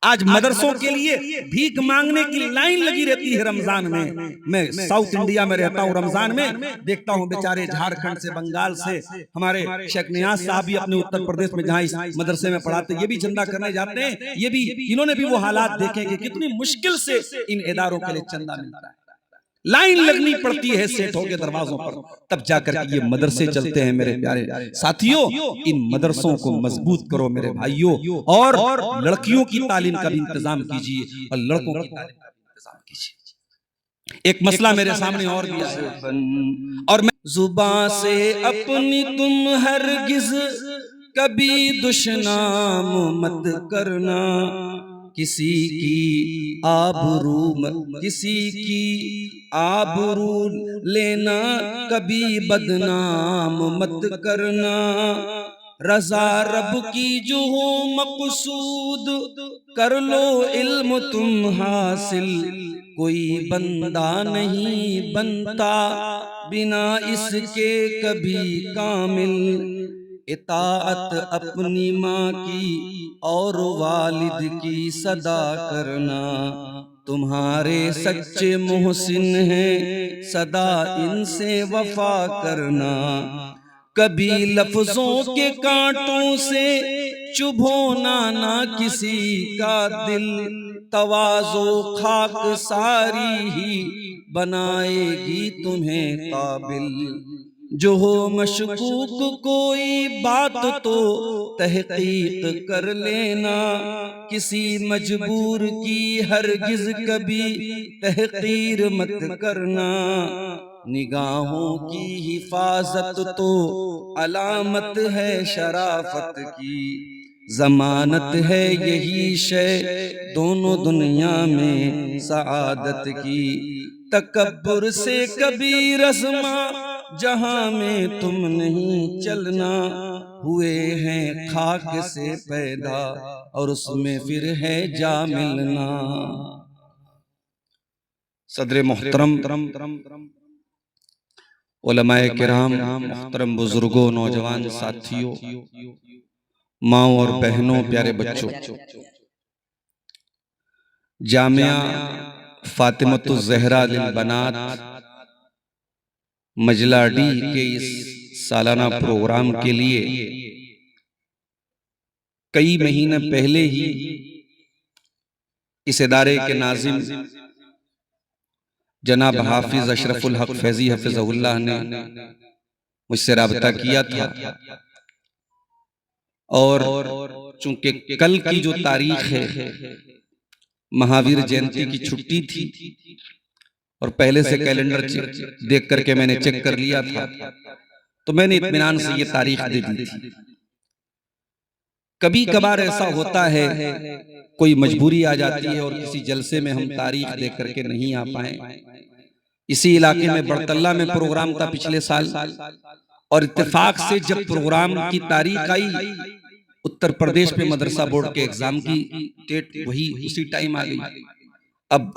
आज मदरसों के लिए भीख मांगने की लाइन लगी रहती है रमजान में। मैं साउथ इंडिया में रहता हूँ, रमजान में देखता हूँ बेचारे झारखंड से, बंगाल से, हमारे शेख नियाज साहब भी अपने उत्तर प्रदेश में जहाँ इस मदरसे में पढ़ाते, ये भी चंदा करने जाते हैं। ये भी, इन्होंने भी वो हालात देखे कि कितनी मुश्किल से इन इदारों के लिए चंदा मिलता है। लाइन लगनी पड़ती है सेठों के दरवाजों पर, तब जाकर के ये मदरसे चलते हैं। मेरे प्यारे साथियों, इन मदरसों को मजबूत करो मेरे भाइयों, और लड़कियों की तालीम का भी इंतजाम कीजिए और लड़कों की तालीम का भी इंतजाम कीजिए। एक मसला मेरे सामने और भी है, और मैं जुबान से अपनी तुम हरगिज कभी दुश्मनाम मत करना, किसी की आबरू लेना कभी बदनाम मत करना। रजा रब की जो हो मकसूद कर लो इल्म तुम हासिल, कोई बंदा नहीं बनता बिना इसके कभी कामिल। इताअत अपनी माँ की और वालिद की सदा करना, तुम्हारे सच्चे मोहसिन हैं सदा इनसे वफा करना। कभी लफ्जों के कांटों से चुभोना ना किसी का दिल, तवाज़ो खाक सारी ही बनाएगी तुम्हें काबिल। जो हो मशकूक कोई बात तो तहकीक कर लेना, किसी मजबूर की हरगिज कभी तहकीर मत करना। निगाहों की हिफाजत तो अलामत है शराफत की, जमानत है यही शय दोनों दुनिया में सआदत की। तकब्बुर से कभी रस्मा जहां में तुम नहीं चलना, हुए हैं खाक से पैदा और उसमें फिर है जा मिलना। सदर मोहतरम उलमाए किराम, मोहतरम बुजुर्गों, नौजवान साथियों, माओ और बहनों, प्यारे बच्चों, जामिया फातिमतुज ज़हरा लिल बनात मजलाडी के इस सालाना प्रोग्राम के लिए कई महीने पहले ही इस इदारे के नाज़िम जनाब हाफिज अशरफुल हक फैजी हफिज़हुल्लाह ने मुझसे राबता किया था, और चूंकि कल की जो तारीख है महावीर जयंती की छुट्टी थी, और पहले से कैलेंडर देख करके मैंने चेक कर लिया था, तो मैंने इत्मीनान से ये तारीख दे दी थी। कभी कभार ऐसा होता है कोई मजबूरी आ जाती है और किसी जलसे में हम तारीख देख करके नहीं आ पाए। इसी इलाके में बड़तल्ला में प्रोग्राम था पिछले साल, और इत्तेफाक से जब प्रोग्राम की तारीख आई, उत्तर प्रदेश में मदरसा बोर्ड के एग्जाम की डेट वही उसी टाइम आ गई। अब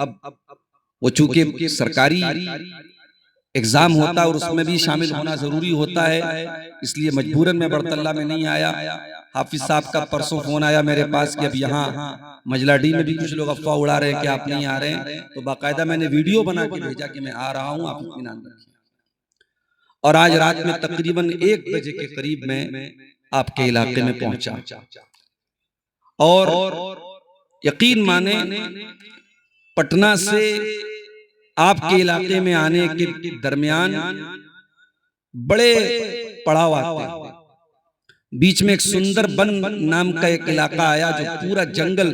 वो चूंकि सरकारी एग्जाम होता है और उसमें भी शामिल होना जरूरी होता है, इसलिए मजबूरन में बड़तल्ला में नहीं आया। हाफिज साहब का परसों फोन आया मेरे पास कि अब यहाँ मजलाडी में भी कुछ लोग अफवाह उड़ा रहे हैं कि आप नहीं आ रहे हैं, तो बाकायदा मैंने वीडियो बना के भेजा कि मैं आ रहा हूँ, आप इत्मीनान रखिए। और आज रात में तकरीबन 1 बजे के करीब में आपके इलाके में पहुंचा, और यकीन माने पटना से आपके इलाके में आने के दरमियान बड़े पड़ाव आते हैं। बीच में एक सुंदर बन नाम का एक इलाका आया जो पूरा जंगल,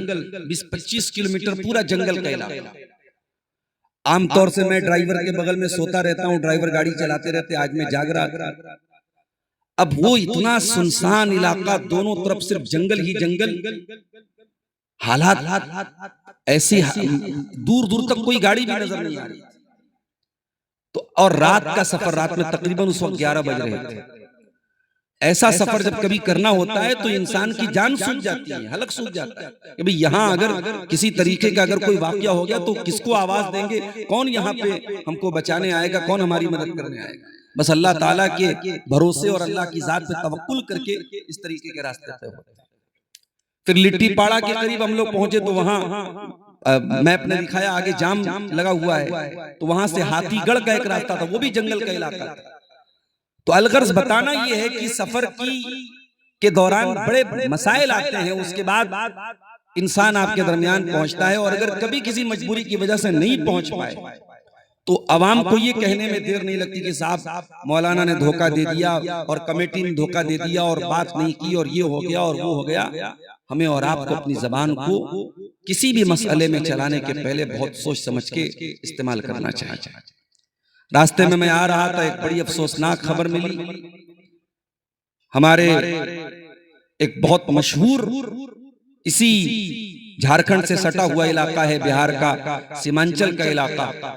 20-25 किलोमीटर पूरा जंगल का इलाका। आमतौर से मैं ड्राइवर के बगल में सोता रहता हूँ, ड्राइवर गाड़ी चलाते रहते, आज मैं जाग रहा था। अब वो इतना सुनसान इलाका, दोनों तरफ सिर्फ जंगल ही जंगल, हालात ऐसी, दूर दूर तक कोई गाड़ी भी नजर नहीं आ रही। तो और रात का सफर, रात में तकरीबन उस वक्त 11 बज रहे थे। ऐसा सफर जब कभी करना होता है तो इंसान की जान सूझ जाती है, हलक सूझ जाता है कि भाई यहाँ अगर किसी तरीके का अगर कोई वाकया हो गया तो किसको आवाज देंगे, कौन यहाँ पे हमको बचाने आएगा, कौन हमारी मदद करने आएगा। बस अल्लाह ताला के भरोसे और अल्लाह की जात पे तवक्कुल करके इस तरीके के रास्ते तय होते हैं। फिर लिट्टीपाड़ा के करीब हम लोग पहुंचे तो वहां मैप ने दिखाया आगे जाम लगा हुआ है, तो वहां से हाथीगढ़ का एक रास्ता था, वो भी जंगल का इलाका था। तो अलगर्ज बताना ये है कि सफर के दौरान बड़े मसाइल आते हैं, उसके बाद इंसान आपके दरमियान पहुंचता है। और अगर कभी किसी मजबूरी की वजह से नहीं पहुंच पाए तो अवाम को ये कहने में देर नहीं लगती कि साहब मौलाना ने धोखा दे दिया और कमेटी ने धोखा दे दिया और बात नहीं की और ये हो गया और वो हो गया। हमें और आपको अपनी जबान को किसी भी मसले में चलाने के पहले बहुत सोच समझ के इस्तेमाल करना चाहिए। रास्ते में मैं आ रहा था, एक बड़ी अफसोसनाक खबर मिली। हमारे एक बहुत मशहूर इसी झारखंड से सटा हुआ इलाका है, बिहार का सीमांचल का इलाका,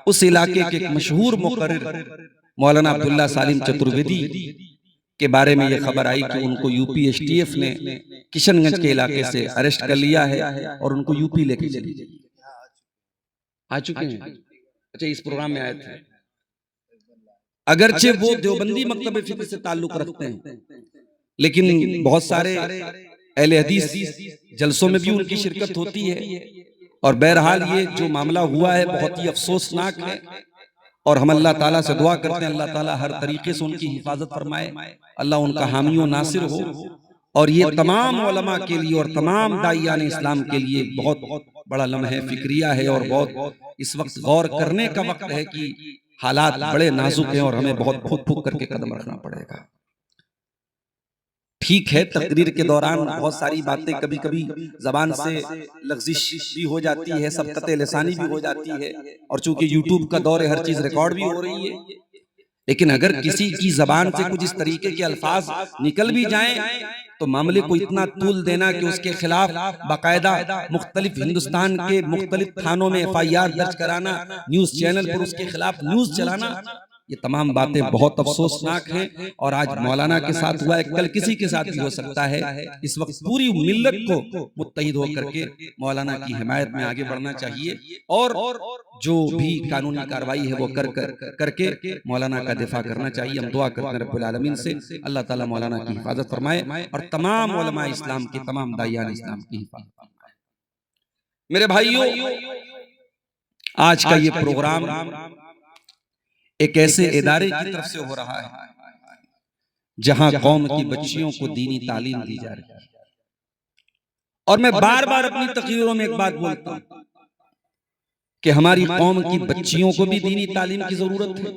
उस इलाके के एक मशहूर मुकर्रिर मौलाना अब्दुल्ला सालिम चतुर्वेदी के बारे में यह खबर आई कि उनको यूपी एसटीएफ ने किशनगंज के इलाके से अरेस्ट कर लिया है और उनको यूपी लेके चली गई। आ चुके हैं? अच्छा, इस प्रोग्राम में आए थे। अगरचे वो देवबंदी मकतब फिक्र से ताल्लुक रखते हैं, लेकिन बहुत सारे अहले हदीस जलसों में भी उनकी शिरकत होती है। और बहरहाल ये जो मामला हुआ है बहुत ही अफसोसनाक है और हम अल्लाह ताला से दुआ करते हैं अल्लाह ताला हर तरीके से उनकी हिफाजत फरमाए, अल्लाह उनका हामी और नासिर हो। और ये तमाम उलमा के लिए और तमाम दाइयान इस्लाम के लिए बहुत बड़ा लम्हे फिक्रिया है और बहुत इस वक्त गौर करने का वक्त है कि हालात बड़े नाजुक हैं और हमें बहुत फूक फूक करके कदम रखना पड़ेगा। ठीक है, तकरीर के दौरान बहुत सारी बातें कभी कभी जबान से लग़्ज़िश भी हो जाती है, सबक़त लिसानी भी हो जाती है, और चूंकि यूट्यूब का दौर है हर चीज रिकॉर्ड भी हो रही है। लेकिन अगर किसी की जबान से कुछ इस तरीके के अल्फाज निकल भी जाएं तो मामले को इतना तूल देना कि उसके खिलाफ बाकायदा मुख्तलिफ हिंदुस्तान के मुख्तलिफ थानों में FIR दर्ज कराना, न्यूज चैनल पर उसके खिलाफ न्यूज चलाना, ये तमाम बातें बहुत अफसोसनाक हैं। और आज मौलाना के साथ हुआ है, कल किसी के साथ भी हो सकता है। इस वक्त पूरी मिल्लत को मुत्तहिद होकर के मौलाना की हिमायत में आगे बढ़ना चाहिए और जो भी कानूनी कार्रवाई है वो करके मौलाना का दिफा करना चाहिए। हम दुआ करते हैं रब्बुल आलमीन से अल्लाह ताला मौलाना की हिफाजत फरमाए और तमाम उलमा इस्लाम के, तमाम दाइयान इस्लाम की हिफाजत फरमाए। मेरे भाइयों, आज का ये प्रोग्राम एक ऐसे इदारे की तरफ से हो रहा है जहां कौम की बच्चियों को दीनी तालीम दी जा रही है। और मैं बार बार अपनी तकरीरों में एक बात बोलता हूं कि हमारी कौम की बच्चियों को भी दीनी तालीम की जरूरत है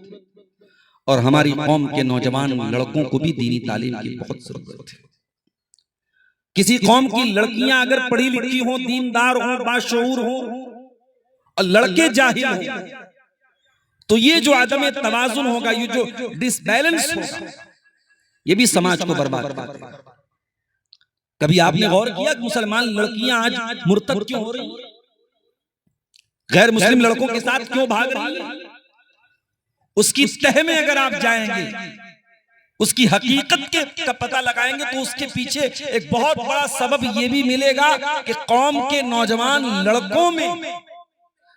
और हमारी कौम के नौजवान लड़कों को भी दीनी तालीम की बहुत जरूरत है। किसी कौम की लड़कियां अगर पढ़ी लिखी हो, दीनदार हो, बाशऊर हो और लड़के जाहिल हो तो ये जो आदम तवाजुन होगा, ये जो डिसबैलेंस होगा, ये भी समाज को बर्बाद करेगा। कभी आपने गौर किया कि मुसलमान लड़कियां आज मुर्तद क्यों हो रही हैं? गैर मुस्लिम लड़कों के साथ क्यों भाग रही हैं? उसकी तह में अगर आप जाएंगे, उसकी हकीकत का पता लगाएंगे तो उसके पीछे एक बहुत बड़ा सबब ये भी मिलेगा कि कौम के नौजवान लड़कों में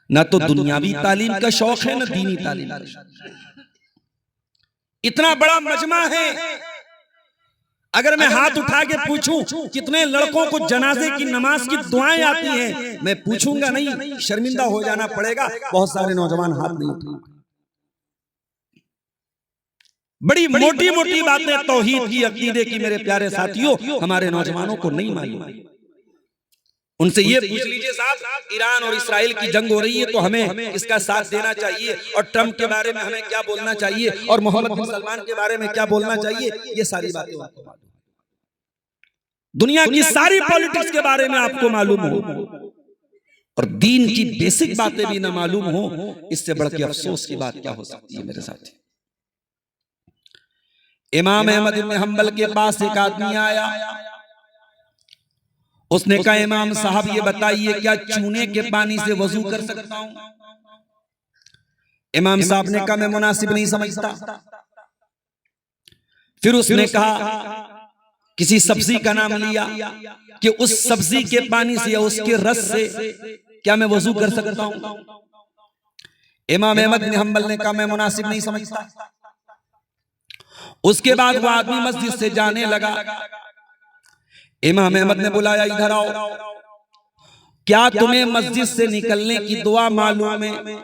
ना तो दुनियावी तालीम का शौक है, ना दीनी तालीम का शौक। इतना बड़ा मजमा है, अगर मैं हाथ उठा के पूछूं कितने लड़कों को जनाजे की नमाज की दुआएं आती हैं, मैं पूछूंगा नहीं, शर्मिंदा हो जाना पड़ेगा। बहुत सारे नौजवान हाथ नहीं उठाते। बड़ी मोटी मोटी बातें तौहीद की, अकीदे की मेरे प्यारे साथियों हमारे नौजवानों को नहीं मालूम। उनसे ये पूछ लीजिए साहब, ईरान और इस्राइल की जंग हो रही है तो हमें इसका साथ देना चाहिए और ट्रंप के बारे में हमें क्या बोलना चाहिए और मोहम्मद बिन सलमान के बारे में क्या बोलना चाहिए, ये सारी बातें आपको मालूम। दुनिया की सारी पॉलिटिक्स के बारे में आपको मालूम हो और दीन की बेसिक बातें भी ना मालूम हो, इससे बढ़ के अफसोस की बात क्या हो सकती है मेरे साथी। इमाम अहमद इब्न हंबल के पास एक आदमी आया, उसने कहा इमाम साहब ये बताइए क्या चूने के पानी से वजू कर सकता हूं? इमाम साहब ने कहा मैं मुनासिब नहीं समझता। फिर उसने कहा किसी सब्जी का नाम लिया कि उस सब्जी के पानी से या उसके रस से क्या मैं वजू कर सकता हूं? इमाम अहमद बिन हंबल ने कहा मैं मुनासिब नहीं समझता। उसके बाद वो आदमी मस्जिद से जाने लगा। इमाम अहमद ने बुलाया, इधर आओ, क्या तुम्हें मस्जिद से निकलने की दुआ मालूम है?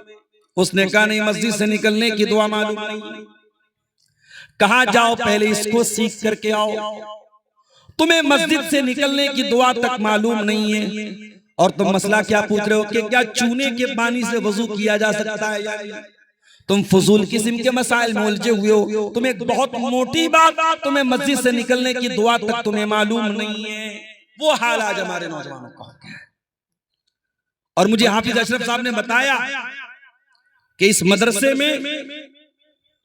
उसने कहा नहीं, मस्जिद से निकलने की दुआ मालूम नहीं। कहा जाओ पहले इसको सीख करके आओ। तुम्हें मस्जिद से निकलने की दुआ तक मालूम नहीं है और तुम मसला क्या पूछ रहे हो कि क्या चूने के पानी से वजू किया जा सकता है या नहीं? तुम फजूल किस्म के मसाइल में उलझे हुए हो। तुम्हें एक बहुत मोटी बात, तुम्हें मस्जिद से निकलने की दुआ तक तुम्हें मालूम नहीं है। वो हाल आज हमारे नौजवानों का हो गया है। और मुझे हाफिज अशरफ साहब ने बताया कि इस मदरसे में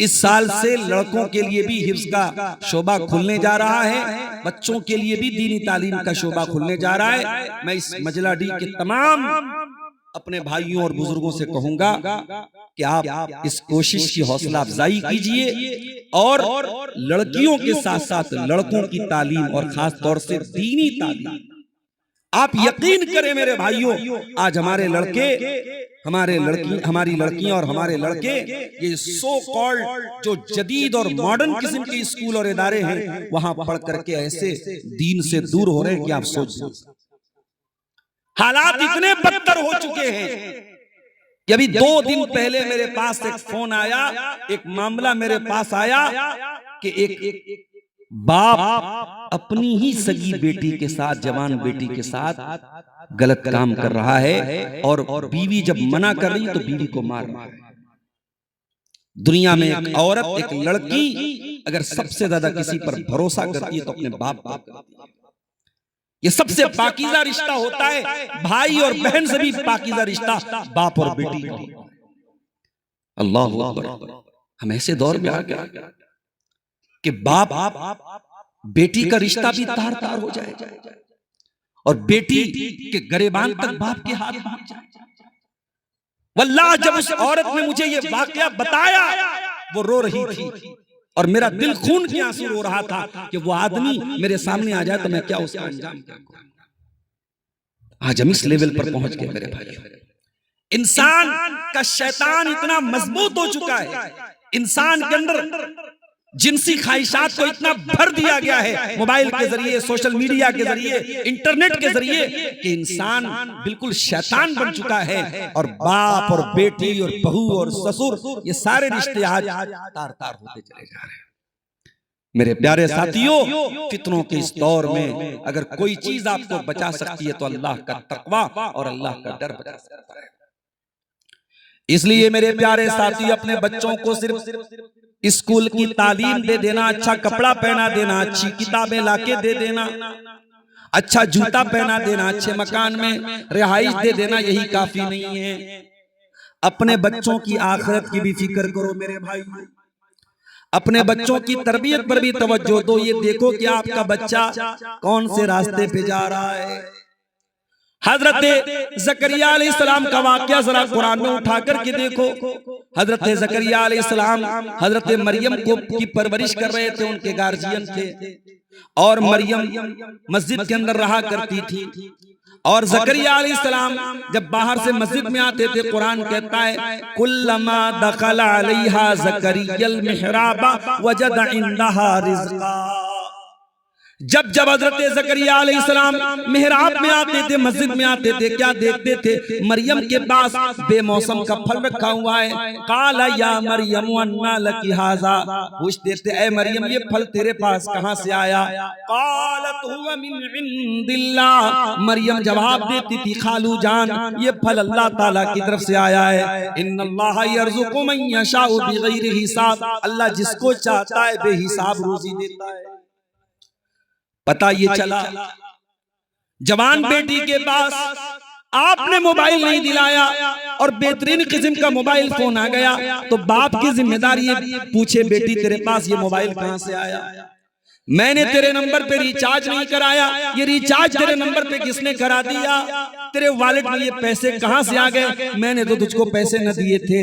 इस साल से लड़कों के लिए भी हिफ्ज का शोबा खुलने जा रहा है, बच्चों के लिए भी दीनी तालीम का शोबा खुलने जा रहा है। मैं इस मजलाडी के तमाम अपने भाइयों और बुजुर्गों से कहूंगा कि आप इस कोशिश की हौसला अफजाई कीजिए और लड़कियों के साथ साथ लड़कों की तालीम और खास तौर से दीनी तालीम, आप यकीन करें मेरे भाइयों, आज हमारे लड़के, हमारी लड़कियां और हमारे लड़के ये सो कॉल्ड जो जदीद और मॉडर्न किस्म के स्कूल और इदारे हैं वहां पढ़ करके ऐसे दीन से दूर हो रहे हैं कि आप सोच सकते। हालात इतने बदतर हो चुके हैं कि अभी 2 दिन पहले मेरे पास एक फोन आया, एक मामला मेरे पास आया कि एक बाप अपनी ही सगी बेटी के साथ, जवान बेटी के साथ गलत काम कर रहा है और बीवी जब मना कर रही तो बीवी को मार रहा है। दुनिया में एक औरत, एक लड़की अगर सबसे ज्यादा किसी पर भरोसा करती है तो अपने बाप पर करती है। ये सबसे पाकीज़ा रिश्ता होता है, भाई और बहन से भी पाकीज़ा रिश्ता बाप और बेटी का। अल्लाह अकबर। हम ऐसे दौर में आ गए कि बाप बेटी का रिश्ता भी तार तार हो जाए और बेटी के गरेबान तक बाप के हाथ पहुंच जाए। वल्लाह जब उस औरत ने मुझे ये वाकया बताया, वो रो रही थी और मेरा दिल खून के आंसू रो रहा था कि वो आदमी मेरे सामने आ जाए तो मैं क्या उसका अंजाम क्या करूं। आज हम इस लेवल पर पहुंच गए मेरे भाई। इंसान का शैतान इतना मजबूत हो चुका है, इंसान के अंदर जिनसी ख्वाहिशात को इतना भर दिया गया है मोबाइल के जरिए, सोशल मीडिया के जरिए, इंटरनेट के जरिए कि इंसान बिल्कुल शैतान बन चुका है। और बाप और बेटी और बहू और ससुर ये सारे रिश्ते आज तार तार होते चले जा रहे हैं। मेरे प्यारे साथियों, फितनों के इस दौर में अगर कोई चीज आपको बचा सकती है तो अल्लाह का तकवा और अल्लाह का डर बचा सकता है। इसलिए मेरे प्यारे साथी, अपने बच्चों को सिर्फ स्कूल की तालीम दे देना, अच्छा कपड़ा पहना देना, अच्छी किताबें लाके दे देना, अच्छा जूता पहना देना, अच्छे मकान में रिहाइश दे देना, यही काफी नहीं है। अपने बच्चों की आखिरत की भी फिक्र करो मेरे भाई। अपने बच्चों की तरबियत पर भी तवज्जो दो। ये देखो कि आपका बच्चा कौन से रास्ते पे जा रहा है। हजरत ज़करिया अलैहिस्सलाम का वाक़या जरा कुरान में उठा करके देखो। हजरत ज़करिया अलैहिस्सलाम हजरत मरियम को की परवरिश कर रहे थे, उनके गार्जियन थे और मरियम मस्जिद के अंदर रहा करती थी। और ज़करिया अलैहिस्सलाम जब बाहर से मस्जिद में आते थे, कुरान कहता है कुल्लमा दखला अलैहा ज़करियल मिहराबा वजद इंदहा रिज़्क़ा। जब जब हजरत ज़करिया अलैहिस्सलाम मेहराब में आते थे, मस्जिद में आते थे, क्या देखते थे? मरियम के पास बेमौसम का फल रखा हुआ है। काला या मरियम अन्ना लकी हाज़ा, पूछते थे ऐ मरियम ये फल तेरे पास कहां से आया? कालत हुवा मिन इंदिल्लाह, मरियम जवाब देती थी खालू जान ये फल अल्लाह ताला की तरफ से आया है। इन्नल्लाह यर्ज़ुक़ु मन यशाउ बिग़ैरि हिसाब, अल्लाह जिसको चाहता है बेहिसाब रोजी देता है। पता ये चला जवान बेटी के पास आपने मोबाइल नहीं दिलाया और बेहतरीन किस्म का मोबाइल फोन आ गया तो बाप की जिम्मेदारी है पूछे बेटी तेरे पास ये मोबाइल कहां से आया? मैंने तेरे नंबर पे रिचार्ज नहीं कराया, ये रिचार्ज तेरे नंबर पे किसने करा दिया? तेरे वॉलेट में ये पैसे कहां से आ गए? मैंने तो तुझको पैसे न दिए थे।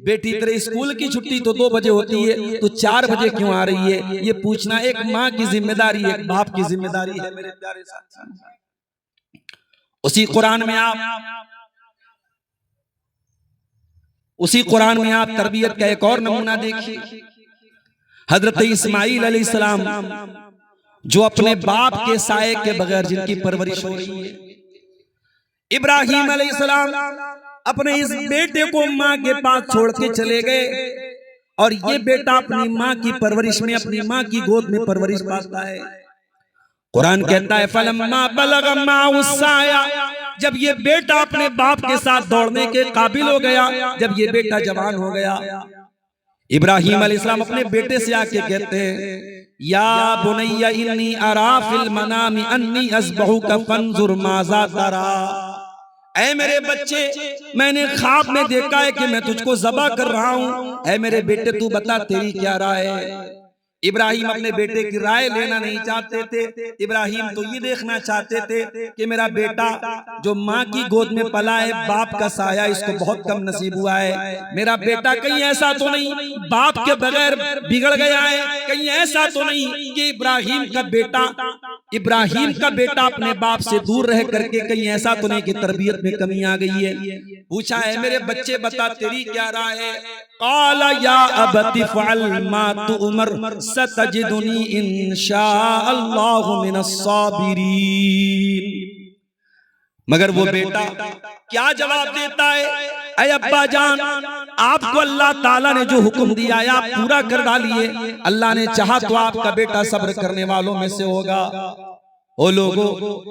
बेटी तेरे स्कूल की छुट्टी तो 2 बजे होती है, तो 4 बजे क्यों आ रही है? ये पूछना एक माँ की जिम्मेदारी है, एक बाप की जिम्मेदारी है मेरे प्यारे साथी। उसी कुरान में आप तरबियत का एक और नमूना देखिए। हजरत इस्माइल अलैहिस्सलाम जो अपने बाप के साए के बगैर जिनकी परवरिश हो रही है। इब्राहिम अलैहिस्सलाम अपने इस बेटे को माँ के पास छोड़ के चले गए और ये बेटा अपनी माँ की परवरिश में, अपनी माँ की गोद में परवरिश पाता है। कुरान कहता है फलम्मा बलग माउस्साया, जब ये बेटा अपने बाप के साथ दौड़ने के काबिल हो गया, जब ये बेटा जवान हो गया, इब्राहिम अलैहिस्सलाम अपने बेटे से आके कहते हैं या बुनैया इन्नी अरा फिल मनामी अन्नी अज़बहुका फंजुर माज़ा तरा, ऐ मेरे बच्चे, मैंने ख्वाब में देखा है कि मैं तुझको ज़बह कर रहा हूँ, ऐ मेरे बेटे तू बता तेरी क्या राय है। इब्राहिम अपने बेटे की राय लेना नहीं चाहते थे। इब्राहिम तो ये देखना चाहते थे कि मेरा बेटा जो माँ की गोद में पला है, बाप का साया इसको बहुत कम नसीब हुआ है, मेरा बेटा कहीं ऐसा तो नहीं बाप के बगैर बिगड़ गया है, कहीं ऐसा तो नहीं कि इब्राहिम का बेटा अपने बाप से दूर रह करके कहीं ऐसा तो नहीं कि तरबियत में कमी आ गई है। पूछा है मेरे बच्चे बता तेरी क्या राय है। काला या अबति फ़अल मा तुअमर सतजिदुनी इंशाअल्लाहु मिनस साबिरीन। मगर वो बेटा क्या जवाब देता है, ऐ अब्बा जान, आपको अल्लाह ताला ने जो हुक्म दिया है आप पूरा कर डालिए, अल्लाह ने चाहा तो आपका बेटा सब्र करने वालों में से होगा। ओ लोगों,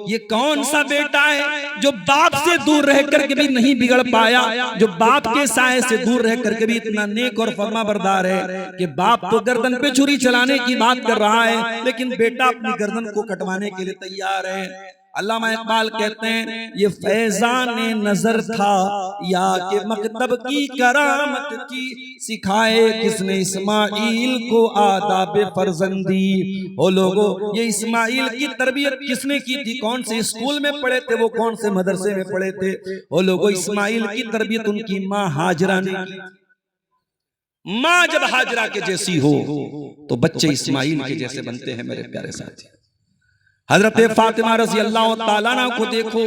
ये कौन सा बेटा है जो बाप से दूर रह करके भी नहीं बिगड़ पाया, जो बाप के साए से दूर रह करके भी इतना नेक और फर्माबरदार है कि बाप तो गर्दन पे छुरी चलाने की बात कर रहा है लेकिन बेटा अपनी गर्दन को कटवाने के लिए तैयार है। अल्लामा इकबाल कहते हैं ये फैजाने नजर था या के मकतब की करामत की, सिखाए किसने इस्माइल को आदाब फर्जंदी। ओ लोगों, ये इस्माइल की तरबियत किसने की थी, कौन से स्कूल में पढ़े थे वो, कौन से मदरसे में पढ़े थे। ओ लोगों, इस्माइल की तरबियत उनकी माँ हाजरा ने की। माँ जब हाजरा के जैसी हो तो बच्चे इस्माइल के जैसे बनते हैं। मेरे प्यारे साथी, हजरत फातिमा रज़ी अल्लाह ताला अन्हा को देखो,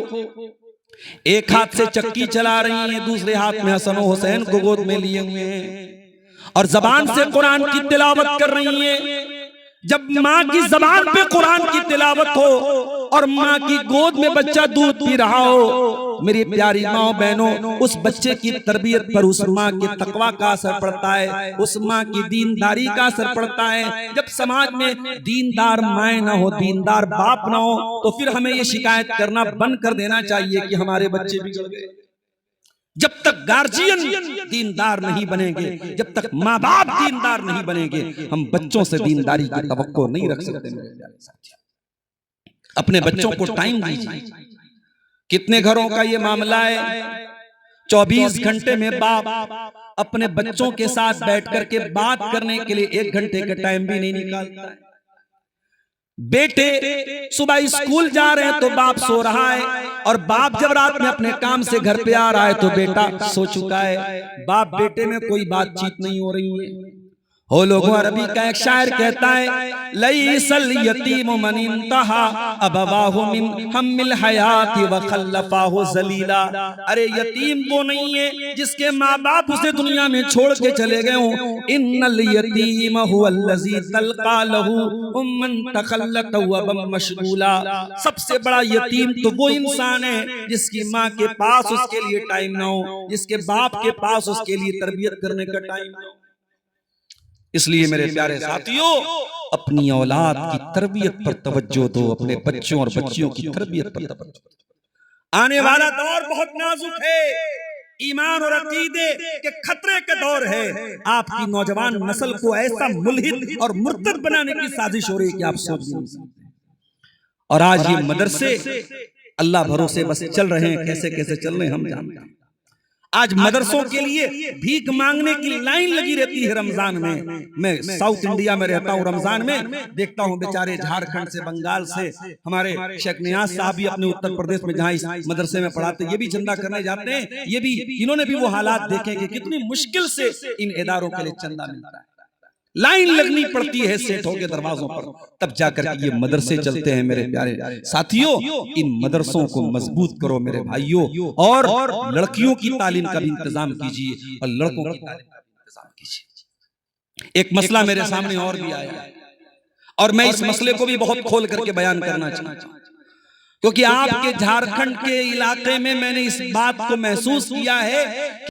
एक हाथ से चक्की चला रही हैं, दूसरे हाथ में हसन हुसैन को गोद में लिए हुए हैं और जबान से कुरान की तिलावत कर रही हैं। जब माँ की जबान पे कुरान की तिलावत हो और माँ की गोद में बच्चा दूध पी रहा हो, मेरी प्यारी माँ बहनों, उस बच्चे की तरबियत पर उस माँ के तकवा का असर पड़ता है, उस माँ की दीनदारी का असर पड़ता है। जब समाज में दीनदार माँ ना हो, दीनदार बाप ना हो, तो फिर हमें ये शिकायत करना बंद कर देना चाहिए कि हमारे बच्चे बिगड़ गए। जब तक गार्जियन दीनदार नहीं बनेंगे, जब तक माँ बाप दीनदार नहीं बनेंगे, हम बच्चों से दीनदारी की तवक्को नहीं रख सकते। अपने बच्चों को टाइम दीजिए। कितने घरों का ये मामला है, 24 घंटे में बाप अपने बच्चों के साथ बैठ करके बात करने के लिए 1 घंटे का टाइम भी नहीं निकालता है। बेटे सुबह स्कूल जा रहे हैं तो बाप सो रहा है और बाप जब रात में अपने काम से घर पे आ रहा है तो बेटा सो चुका है। बाप बेटे में कोई बातचीत नहीं हो रही है। हो लोगों, अरबी का एक शायर कहता है लईसल यतीम मन इंतहा अबवाहु मिन हम्मिल हयाती व खल्लफाहु जलीला। अरे यतीम वो नहीं है जिसके माँ बाप उसे दुनिया में छोड़ के चले गए हों। इन्नल यतीम हुवल्लज़ी तल्का लहू उम्मन तखल्लत व बम मशगूला। सबसे बड़ा यतीम तो वो इंसान है जिसकी माँ के पास उसके लिए टाइम ना हो, जिसके बाप के पास उसके लिए तरबियत करने का टाइम ना हो। इसलिए मेरे प्यारे साथियों, अपनी औलाद की तरबियत पर तवज्जो दो, अपने बच्चों और बच्चियों की तरबियत पर तवज्जो दो। आने वाला दौर बहुत नाजुक है, ईमान और अकीदे के खतरे का दौर है। आपकी नौजवान नस्ल को ऐसा मुल्हिद और मुर्तद बनाने की साजिश हो रही है कि आप सोच नहीं सकते। और आज ये मदरसे अल्लाह भरोसे बस चल रहे हैं, कैसे कैसे चल रहे हैं हम जानते हैं। आज मदरसों के लिए भीख मांगने की लाइन लगी रहती है रमजान में। मैं साउथ इंडिया में रहता हूँ, रमजान में देखता हूँ बेचारे झारखंड से, बंगाल से, हमारे शेख नियाज साहब भी अपने उत्तर प्रदेश में जहाँ इस मदरसे में पढ़ाते, ये भी चंदा करने जाते हैं। ये भी इन्होंने भी वो हालात देखे कि कितनी मुश्किल से इन इदारों के लिए चंदा मिलता है। लाइन लगनी पड़ती है सेठों के दरवाजों पर, तब जाकर ये मदरसे चलते हैं। मेरे प्यारे साथियों, इन मदरसों को मजबूत करो मेरे भाइयों, और लड़कियों की तालीम का भी इंतजाम कीजिए और लड़कों की तालीम का भी इंतजाम कीजिए। एक मसला मेरे सामने और भी आया और मैं इस मसले को भी बहुत खोल करके बयान करना चाहता हूं, क्योंकि आपके झारखंड के इलाके में मैंने इस बात को महसूस किया है